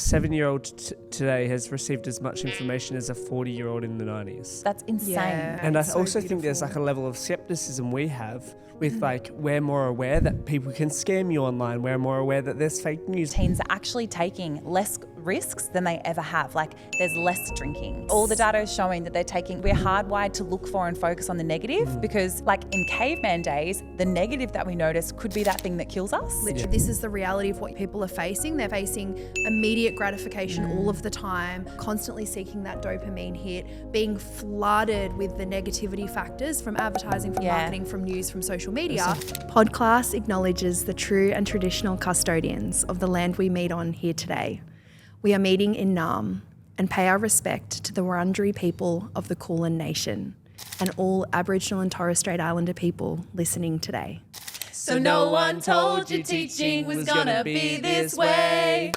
7-year-old today has received as much information as a 40-year-old in the 90s. That's insane. Yeah, And I so also think there's like a level of skepticism we have with like, we're more aware that people can scam you online. We're more aware that there's fake news. Teens are actually taking less risks than they ever have. Like, there's less drinking. All the data is showing that we're hardwired to look for and focus on the negative because, like, in caveman days, the negative that we notice could be that thing that kills us. Literally, this is the reality of what people are facing. They're facing immediate gratification all of the time, constantly seeking that dopamine hit, being flooded with the negativity factors from advertising, from marketing, from news, from social media. Podclass acknowledges the true and traditional custodians of the land we meet on here today. We are meeting in Naarm and pay our respect to the Wurundjeri people of the Kulin Nation and all Aboriginal and Torres Strait Islander people listening today. So no one told you teaching was gonna be this way.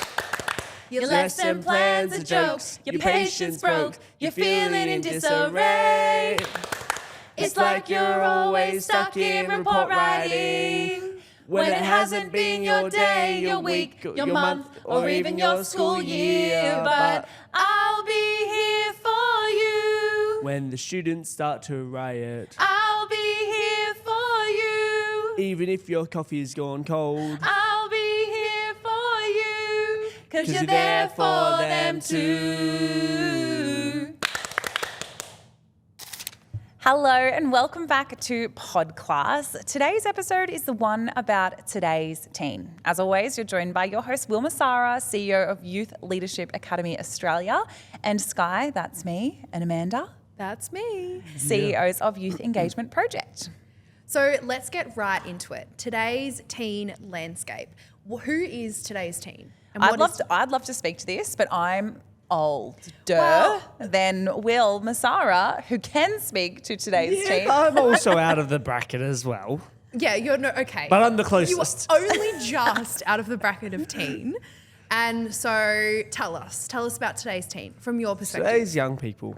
Your lesson plans are jokes, your patience broke, you're feeling in disarray. It's like you're always stuck in report writing, when it hasn't been your day, your week, your month, or even your school year. But I'll be here for you When the students start to riot. I'll be here for you. Even if your coffee's gone cold. I'll be here for you, 'cause you're there for them too. Hello and welcome back to Podclass. Today's episode is the one about today's teen. As always, you're joined by your host, Wil Massara, CEO of Youth Leadership Academy Australia, and Skye, that's me, and Amanda, That's me. CEOs of Youth Engagement Project. So let's get right into it. Today's teen landscape. Who is today's teen? And I'd love to speak to this, but I'm older than Wil Massara, who can speak to today's teen. I'm also out of the bracket as well. Yeah, you're no okay. But I'm the closest. You are only just out of the bracket of teen. And so tell us about today's teen from your perspective. Today's young people.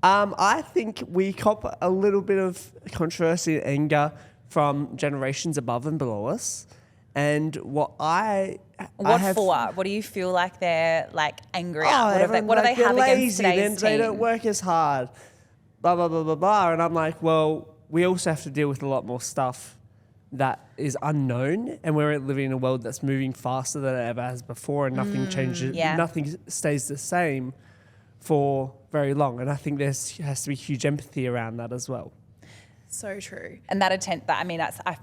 I think we cop a little bit of controversy and anger from generations above and below us. And what do you feel like they're like angry at? What do they have against today's teen? They don't work as hard, blah, blah, blah, blah, blah. And I'm like, well, we also have to deal with a lot more stuff that is unknown. And we're living in a world that's moving faster than it ever has before, and nothing changes, nothing stays the same for very long. And I think there has to be huge empathy around that as well. So true. And I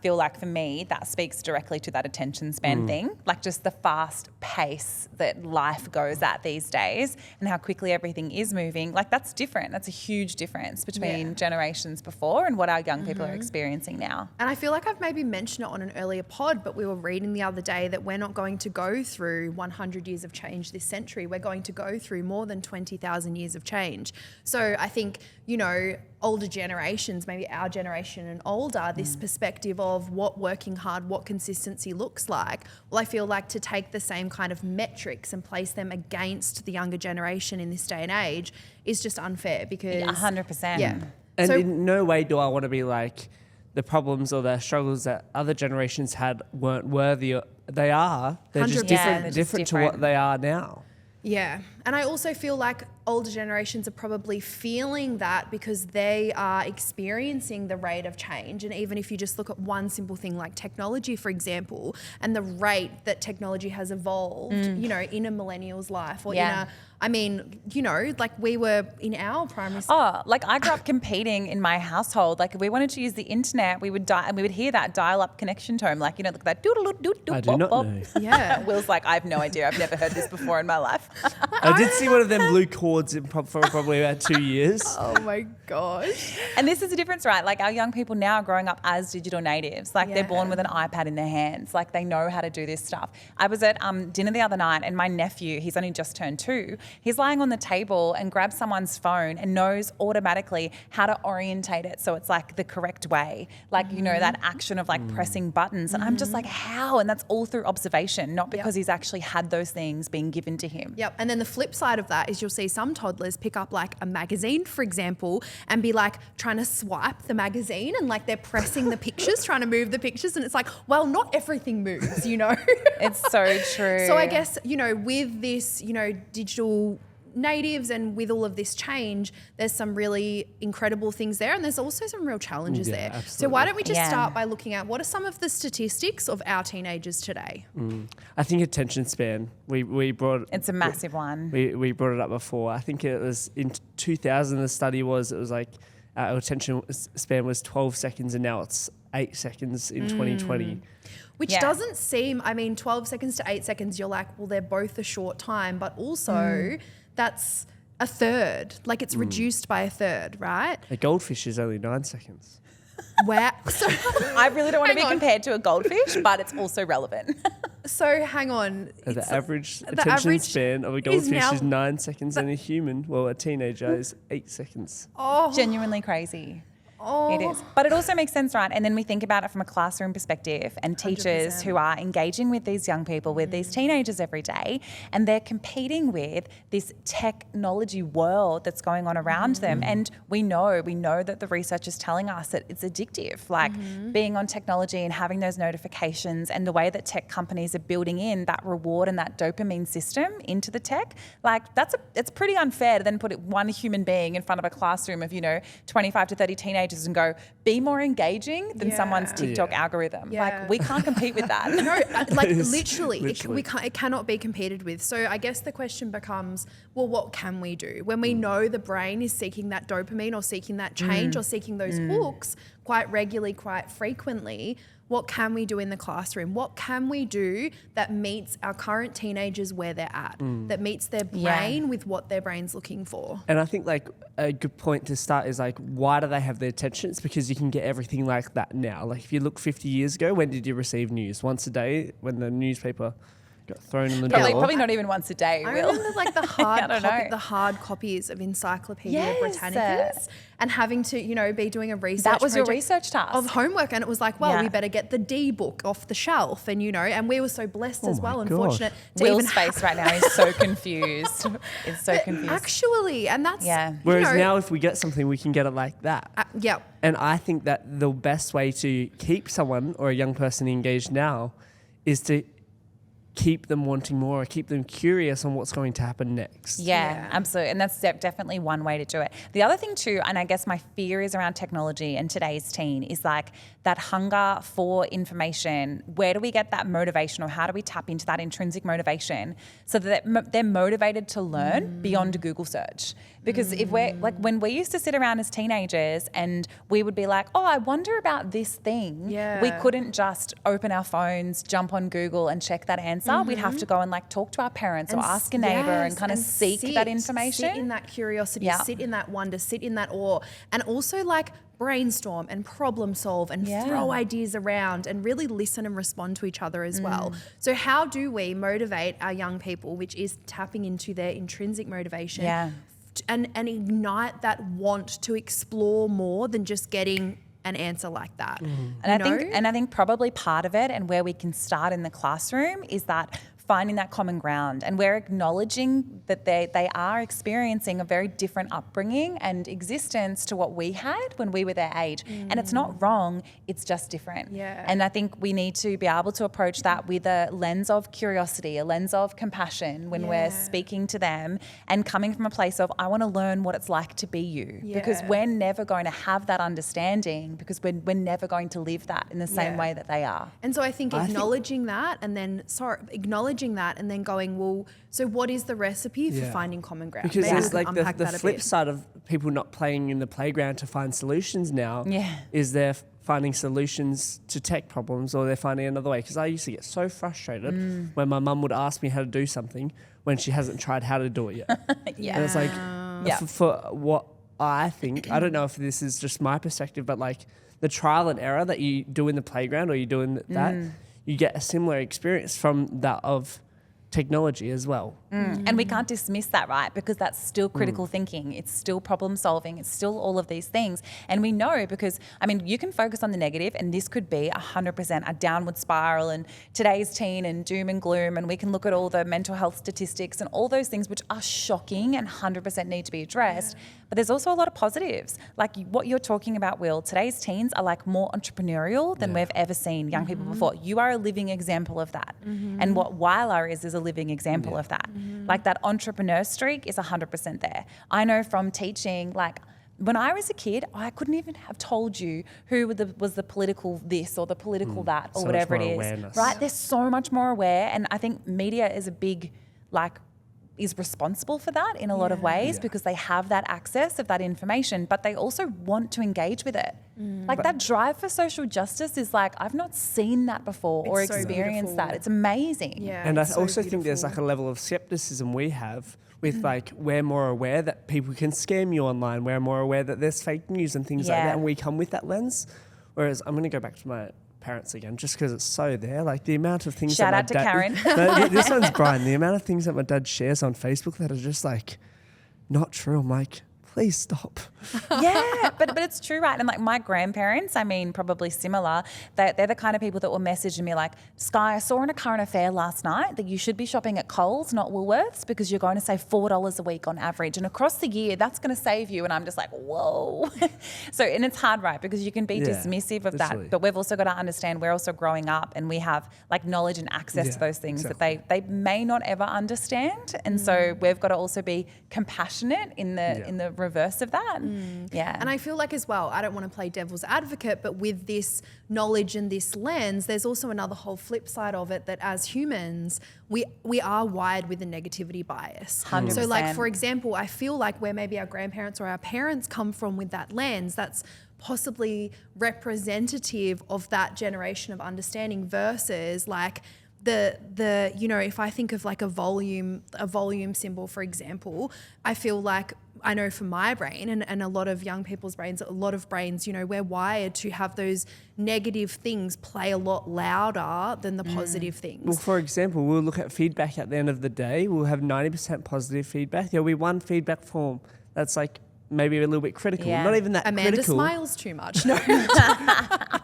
feel like for me, that speaks directly to that attention span thing, like just the fast pace that life goes at these days and how quickly everything is moving. Like that's different. That's a huge difference between generations before and what our young people are experiencing now. And I feel like I've maybe mentioned it on an earlier pod, but we were reading the other day that we're not going to go through 100 years of change this century. We're going to go through more than 20,000 years of change. So I think, older generations, maybe our generation and older, this perspective of what working hard, what consistency looks like. Well, I feel like to take the same kind of metrics and place them against the younger generation in this day and age is just unfair because... 100%. Yeah. And in no way do I want to be like the problems or the struggles that other generations had weren't worthy. They are. They're just different to what they are now. Yeah. And I also feel like older generations are probably feeling that because they are experiencing the rate of change. And even if you just look at one simple thing like technology, for example, and the rate that technology has evolved, in a millennial's life or like we were in our primary school. Oh, like I grew up competing in my household. Like if we wanted to use the internet, we would hear that dial-up connection tone, like, look that doodle-doot-doot-doot. I do not know. Yeah. Will's like, I have no idea. I've never heard this before in my life. I did see one of them blue cords for probably about 2 years. Oh my gosh. And this is the difference, right? Like our young people now are growing up as digital natives. Like they're born with an iPad in their hands. Like they know how to do this stuff. I was at dinner the other night and my nephew, he's only just turned 2, he's lying on the table and grabs someone's phone and knows automatically how to orientate it so it's like the correct way. Like, that action of like pressing buttons. And I'm just like, how? And that's all through observation, not because he's actually had those things being given to him. Yep. And then the flip side of that is you'll see some some toddlers pick up like a magazine, for example, and be like trying to swipe the magazine and like they're pressing the pictures, trying to move the pictures. And it's like, well, not everything moves, you know? It's so true. So I guess, you know, with this, you know, digital natives and with all of this change, there's some really incredible things there, and there's also some real challenges there. Absolutely. So why don't we just start by looking at what are some of the statistics of our teenagers today? I think attention span. We brought it's a massive one. We brought it up before. I think it was in 2000. The study was like our attention span was 12 seconds, and now it's 8 seconds in 2020. Which doesn't seem, I mean, 12 seconds to 8 seconds, you're like, well, they're both a short time, but also that's a third. Like it's reduced by a third, right? A goldfish is only 9 seconds. Wow. So, I really don't want to be compared to a goldfish, but it's also relevant. so hang on. The average attention span of a goldfish is 9 seconds, and a human, well, a teenager, is 8 seconds. Oh, Genuinely crazy. oh. It is. But it also makes sense, right? And then we think about it from a classroom perspective and teachers 100%. who are engaging with these young people, with these teenagers every day, and they're competing with this technology world that's going on around them. And we know that the research is telling us that it's addictive, like being on technology and having those notifications, and the way that tech companies are building in that reward and that dopamine system into the tech. Like it's pretty unfair to then put one human being in front of a classroom of, 25 to 30 teenagers and go, be more engaging than someone's TikTok algorithm. Yeah. Like we can't compete with that. No, like Yes, literally. literally. It cannot be competed with. So I guess the question becomes, well, what can we do? When we know the brain is seeking that dopamine or seeking that change or seeking those hooks quite regularly, quite frequently, what can we do in the classroom? What can we do that meets our current teenagers where they're at, that meets their brain with what their brain's looking for? And I think like a good point to start is like, why do they have their attention? It's because you can get everything like that now. Like if you look 50 years ago, when did you receive news? Once a day when the newspaper got thrown in the door? Probably not even once a day, I Will. remember like the hard copies of Encyclopedia Yes. Britannicas and having to, be doing a research That was your project research task. of homework, and it was like, well, we better get the D book off the shelf, and and we were so blessed as well and God. fortunate to Will's even face right now is so confused. It's so confused. actually, and that's Whereas now if we get something, we can get it like that. yeah. And I think that the best way to keep someone or a young person engaged now is to keep them wanting more, or keep them curious on what's going to happen next. Yeah, absolutely. And that's definitely one way to do it. The other thing too, and I guess my fear is around technology and today's teen, is like that hunger for information. Where do we get that motivation, or how do we tap into that intrinsic motivation so that they're motivated to learn beyond a Google search? Because if we're like, when we used to sit around as teenagers and we would be like, oh, I wonder about this thing. Yeah. We couldn't just open our phones, jump on Google and check that answer. We'd have to go and like talk to our parents or ask a neighbor and kind of seek that information. Sit in that curiosity, sit in that wonder, sit in that awe, and also like brainstorm and problem solve and throw ideas around and really listen and respond to each other as well. So how do we motivate our young people, which is tapping into their intrinsic motivation and ignite that want to explore more than just getting an answer like that? And I think probably part of it, and where we can start in the classroom, is that finding that common ground, and we're acknowledging that they are experiencing a very different upbringing and existence to what we had when we were their age. And it's not wrong, it's just different. Yeah. And I think we need to be able to approach that with a lens of curiosity, a lens of compassion when we're speaking to them, and coming from a place of, I want to learn what it's like to be you. Because we're never going to have that understanding, because we're never going to live that in the same way that they are. And so I think acknowledging that and then going, well, so what is the recipe for finding common ground? Because Maybe there's we like can the unpack that a flip bit. side of people not playing in the playground to find solutions now is they're finding solutions to tech problems, or they're finding another way. Because I used to get so frustrated when my mum would ask me how to do something when she hasn't tried how to do it yet. And it's like, for what I think, I don't know if this is just my perspective, but like the trial and error that you do in the playground, or you do in that, you get a similar experience from that of technology as well. And we can't dismiss that, right? Because that's still critical thinking. It's still problem solving. It's still all of these things. And we know because, I mean, you can focus on the negative and this could be 100% a downward spiral and today's teen and doom and gloom. And we can look at all the mental health statistics and all those things which are shocking and 100% need to be addressed. But there's also a lot of positives. Like what you're talking about, Wil, today's teens are like more entrepreneurial than we've ever seen young people before. You are a living example of that. And what Wyler is a living example of that. Like that entrepreneur streak is 100% there. I know from teaching, like when I was a kid, I couldn't even have told you who was the political this or the political that or So whatever much it more is. awareness. Right? They're so much more aware. And I think media is a big, is responsible for that in a lot of ways because they have that access of that information, but they also want to engage with it. Like that drive for social justice is like, I've not seen that before or so experienced beautiful. that. It's amazing. Yeah, And I it's so also think there's like beautiful. a level of skepticism we have with like, we're more aware that people can scam you online. We're more aware that there's fake news and things like Yeah. that. And we come with that lens. Whereas I'm going to go back to my parents again, just because it's so there. Like the amount of things Shout that out to Karen. No, this one's Brian. The amount of things that my dad shares on Facebook that are just like not true. I'm like, please stop. Yeah, but it's true, right? And like my grandparents, I mean, probably similar. They're the kind of people that will message me like, Skye, I saw in a current affair last night that you should be shopping at Coles, not Woolworths, because you're going to save $4 a week on average. And across the year, that's going to save you. And I'm just like, whoa. So, and it's hard, right? Because you can be dismissive of literally. that. But we've also got to understand we're also growing up and we have like knowledge and access to those things that they may not ever understand. And so we've got to also be compassionate in the reverse of that. Yeah. And I feel like as well, I don't want to play devil's advocate, but with this knowledge and this lens, there's also another whole flip side of it that as humans, we are wired with a negativity bias. 100%. So like, for example, I feel like where maybe our grandparents or our parents come from with that lens, that's possibly representative of that generation of understanding versus like the you know, if I think of like a volume symbol, for example, I feel like I know for my brain and a lot of young people's brains, a lot of brains, you know, we're wired to have those negative things play a lot louder than the positive things. Well, for example, we'll look at feedback at the end of the day. We'll have 90% positive feedback. There'll be one feedback form that's like maybe a little bit critical. Yeah. Not even that Amanda critical. smiles too much. No,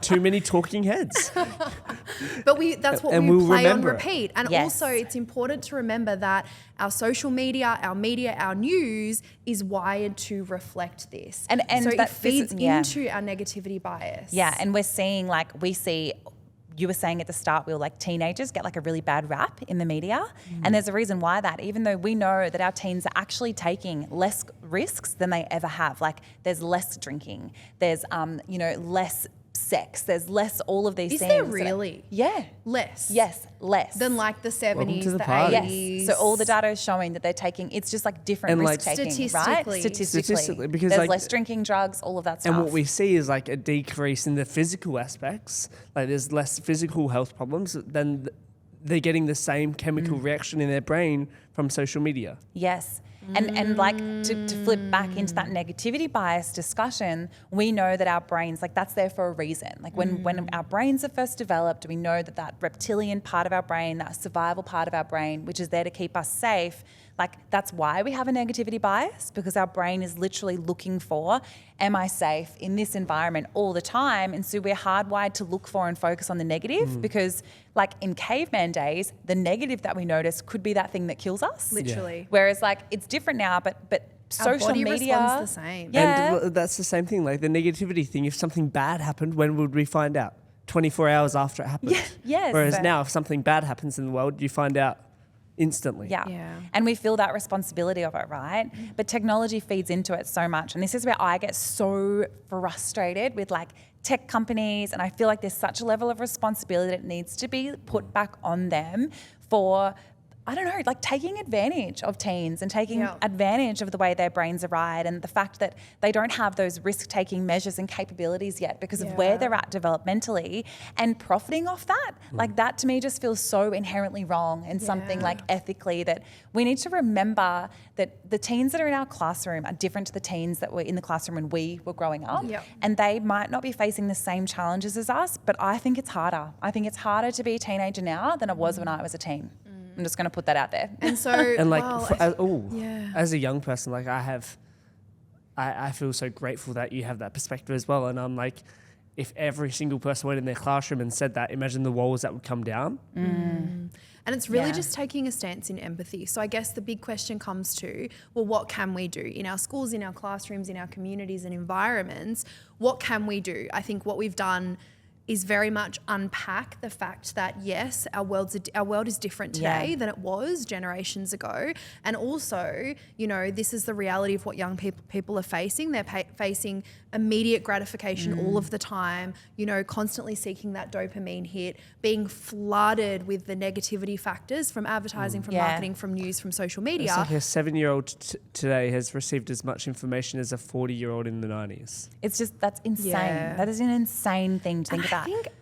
Too many talking heads. but that's what And we we'll play on remember it. repeat. And Yes. also it's important to remember that our social media, our news is wired to reflect this. And so that it feeds this is- yeah. into our negativity bias. Yeah, and we're seeing you were saying at the start, Wil, like teenagers get like a really bad rap in the media. And there's a reason why that, even though we know that our teens are actually taking less risks than they ever have. Like there's less drinking, there's, less sex, there's less all of these Is things. there that- really? Yeah. Less. Yes, less. Than like the 70s, to the the party. 80s. Yes. So all the data is showing that they're taking, it's just like different And, like, risk taking, right? Statistically. Because, there's like, less drinking, drugs, all of that stuff. And what we see is like a decrease in the physical aspects. Like there's less physical health problems. Then they're getting the same chemical reaction in their brain from social media. Yes. And like to flip back into that negativity bias discussion, we know that our brains, like that's there for a reason. Like when our brains are first developed, we know that reptilian part of our brain, that survival part of our brain, which is there to keep us safe, like that's why we have a negativity bias, because our brain is literally looking for, am I safe in this environment all the time? And so we're hardwired to look for and focus on the negative because like in caveman days, the negative that we notice could be that thing that kills us. Literally. Whereas like it's different now, but Our social body media responds the same. Yeah. And that's the same thing. Like the negativity thing, if something bad happened, when would we find out? 24 hours after it happened. Yes. Whereas now, if something bad happens in the world, you find out instantly. Yeah. And we feel that responsibility of it, right? But technology feeds into it so much. And this is where I get so frustrated with like tech companies. And I feel like there's such a level of responsibility that needs to be put back on them for, I don't know, like taking advantage of teens and taking advantage of the way their brains are wired and the fact that they don't have those risk-taking measures and capabilities yet because of where they're at developmentally and profiting off that. Like that to me just feels so inherently wrong and something like ethically that we need to remember that the teens that are in our classroom are different to the teens that were in the classroom when we were growing up. And they might not be facing the same challenges as us, but I think it's harder. I think it's harder to be a teenager now than it was when I was a teen. I'm just going to put that out there. And so, And like, well, as a young person, like I feel so grateful that you have that perspective as well. And I'm like, if every single person went in their classroom and said that, imagine the walls that would come down. And it's really just taking a stance in empathy. So I guess the big question comes to, well, what can we do in our schools, in our classrooms, in our communities and environments? What can we do? I think what we've done is very much unpack the fact that, yes, our world is different today than it was generations ago. And also, you know, this is the reality of what young people are facing. They're facing immediate gratification all of the time, you know, constantly seeking that dopamine hit, being flooded with the negativity factors from advertising, from marketing, from news, from social media. It's like a 7-year-old today has received as much information as a 40-year-old in the 90s. It's just, that's insane. Yeah. That is an insane thing to think about.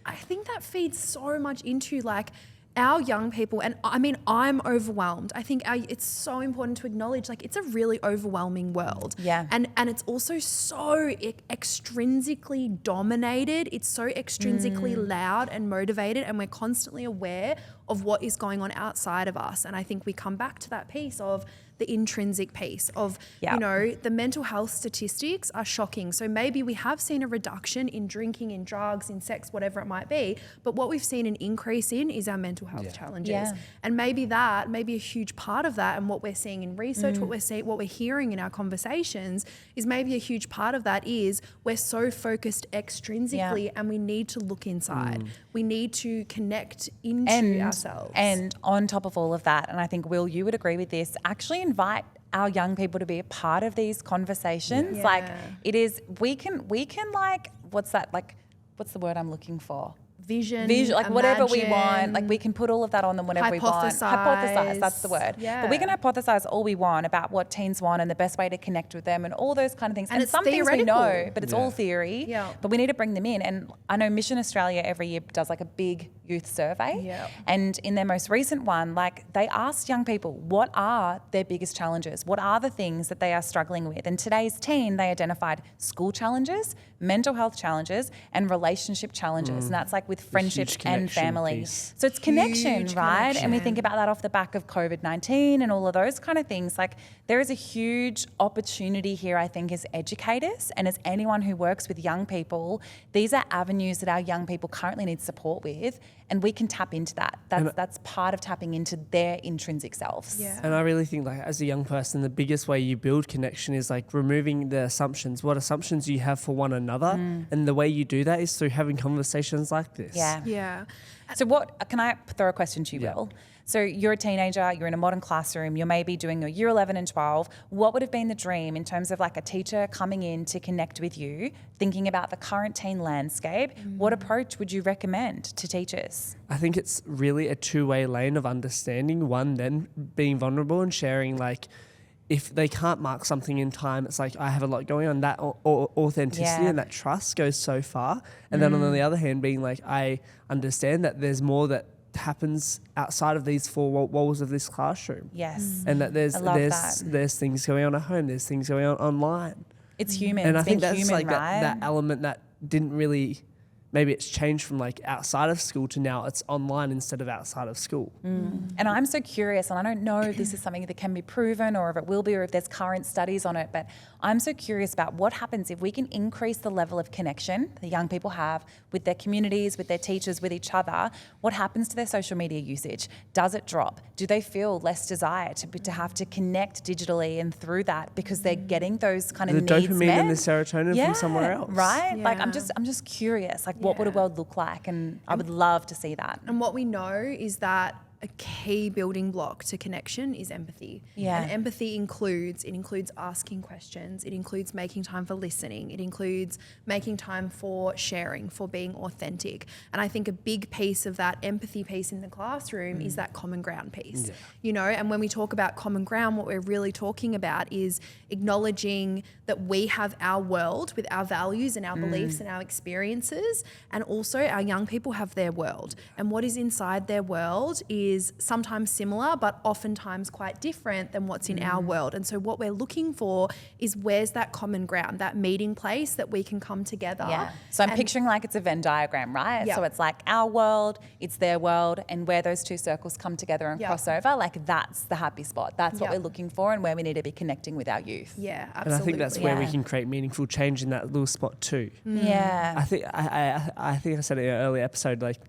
I think that feeds so much into like our young people, and I mean, I'm overwhelmed. I think it's so important to acknowledge, like, it's a really overwhelming world. Yeah. And it's also so extrinsically dominated. It's so extrinsically loud and motivated, and we're constantly aware of what is going on outside of us. And I think we come back to that piece of the intrinsic piece of, you know, the mental health statistics are shocking. So maybe we have seen a reduction in drinking, in drugs, in sex, whatever it might be. But what we've seen an increase in is our mental health challenges. Yeah. And maybe a huge part of that, and what we're seeing in research, what we're hearing in our conversations is maybe a huge part of that is we're so focused extrinsically and we need to look inside. We need to connect into ourselves. And on top of all of that, and I think, Wil, you would agree with this, actually invite our young people to be a part of these conversations. Like, it is, we can like, what's the word I'm looking for? Vision, like whatever we want, like we can put all of that on them whenever we want. Hypothesize, that's the word. Yeah. But we can hypothesize all we want about what teens want and the best way to connect with them and all those kind of things. And some things we know, but it's all theory. Yeah. But we need to bring them in. And I know Mission Australia every year does like a big youth survey. Yeah. And in their most recent one, like, they asked young people, what are their biggest challenges? What are the things that they are struggling with? And today's teen, they identified school challenges, mental health challenges, and relationship challenges. And that's like with friendship and family. Piece. So it's connection, right? And we think about that off the back of COVID-19 and all of those kind of things. Like, there is a huge opportunity here, I think, as educators and as anyone who works with young people. These are avenues that our young people currently need support with, and we can tap into that. That's part of tapping into their intrinsic selves. Yeah. And I really think, like, as a young person, the biggest way you build connection is like removing the assumptions, what assumptions you have for one another. And the way you do that is through having conversations like this. Yeah. Yeah. So can I throw a question to you, Wil? So you're a teenager, you're in a modern classroom, you're maybe doing your year 11 and 12. What would have been the dream in terms of like a teacher coming in to connect with you, thinking about the current teen landscape? What approach would you recommend to teachers? I think it's really a two-way lane of understanding. One, then being vulnerable and sharing, like, if they can't mark something in time, it's like, I have a lot going on. That authenticity and that trust goes so far. And then on the other hand, being like, I understand that there's more that happens outside of these four walls of this classroom. Yes. And that there's things going on at home, there's things going on online. It's human. And I think that's human, like right? that element that didn't really, maybe it's changed from like outside of school to now it's online instead of outside of school. And I'm so curious, and I don't know if this is something that can be proven or if it will be or if there's current studies on it, but I'm so curious about what happens if we can increase the level of connection the young people have with their communities, with their teachers, with each other. What happens to their social media usage? Does it drop? Do they feel less desire to have to connect digitally and through that because they're getting those kind of the needs dopamine met? and the serotonin from somewhere else, right? Yeah. Like, I'm just curious, like, what would a world look like? And I would love to see that. And what we know is that a key building block to connection is empathy. Yeah. And empathy includes asking questions. It includes making time for listening. It includes making time for sharing, for being authentic. And I think a big piece of that empathy piece in the classroom is that common ground piece. Yeah. You know, and when we talk about common ground, what we're really talking about is acknowledging that we have our world with our values and our beliefs and our experiences, and also our young people have their world. And what is inside their world is is sometimes similar, but oftentimes quite different than what's in our world. And so what we're looking for is where's that common ground, that meeting place that we can come together. Yeah. So I'm picturing like it's a Venn diagram, right? So it's like our world, it's their world, and where those two circles come together and cross over, like that's the happy spot. That's what we're looking for and where we need to be connecting with our youth. Yeah, absolutely. And I think that's where we can create meaningful change in that little spot too. Yeah. I think I said it in an earlier episode, like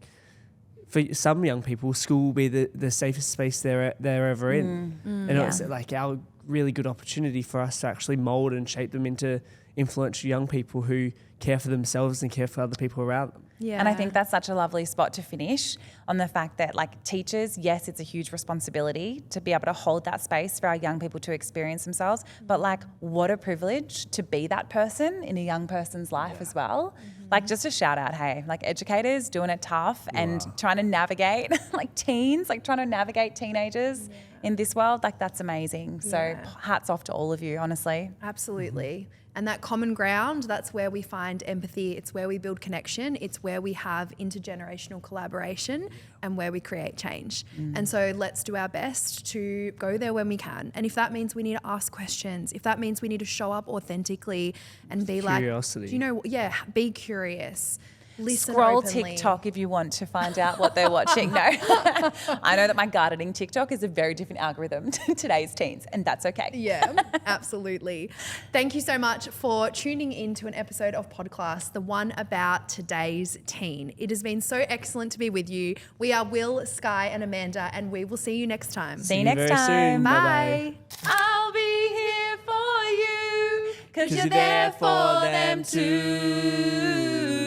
for some young people, school will be the safest space they're ever in. And it's like our really good opportunity for us to actually mould and shape them into influential young people who care for themselves and care for other people around them. Yeah. And I think that's such a lovely spot to finish on the fact that like teachers, yes, it's a huge responsibility to be able to hold that space for our young people to experience themselves. But like what a privilege to be that person in a young person's life as well. Like just a shout out, hey, like educators doing it tough and trying to navigate like teens, like trying to navigate teenagers in this world. Like that's amazing. So hats off to all of you, honestly. Absolutely. And that common ground, that's where we find empathy. It's where we build connection. It's where we have intergenerational collaboration and where we create change. And so let's do our best to go there when we can. And if that means we need to ask questions, if that means we need to show up authentically and be Curiosity. like, do you know, be curious. Listen Scroll openly. TikTok if you want to find out what they're watching. No, I know that my gardening TikTok is a very different algorithm to today's teens, and that's okay. Yeah, absolutely. Thank you so much for tuning in to an episode of Podclass, the one about today's teen. It has been so excellent to be with you. We are Wil, Skye, and Amanda, and we will see you next time. See you next very time. soon. Bye. I'll be here for you, 'cause you're there for them too.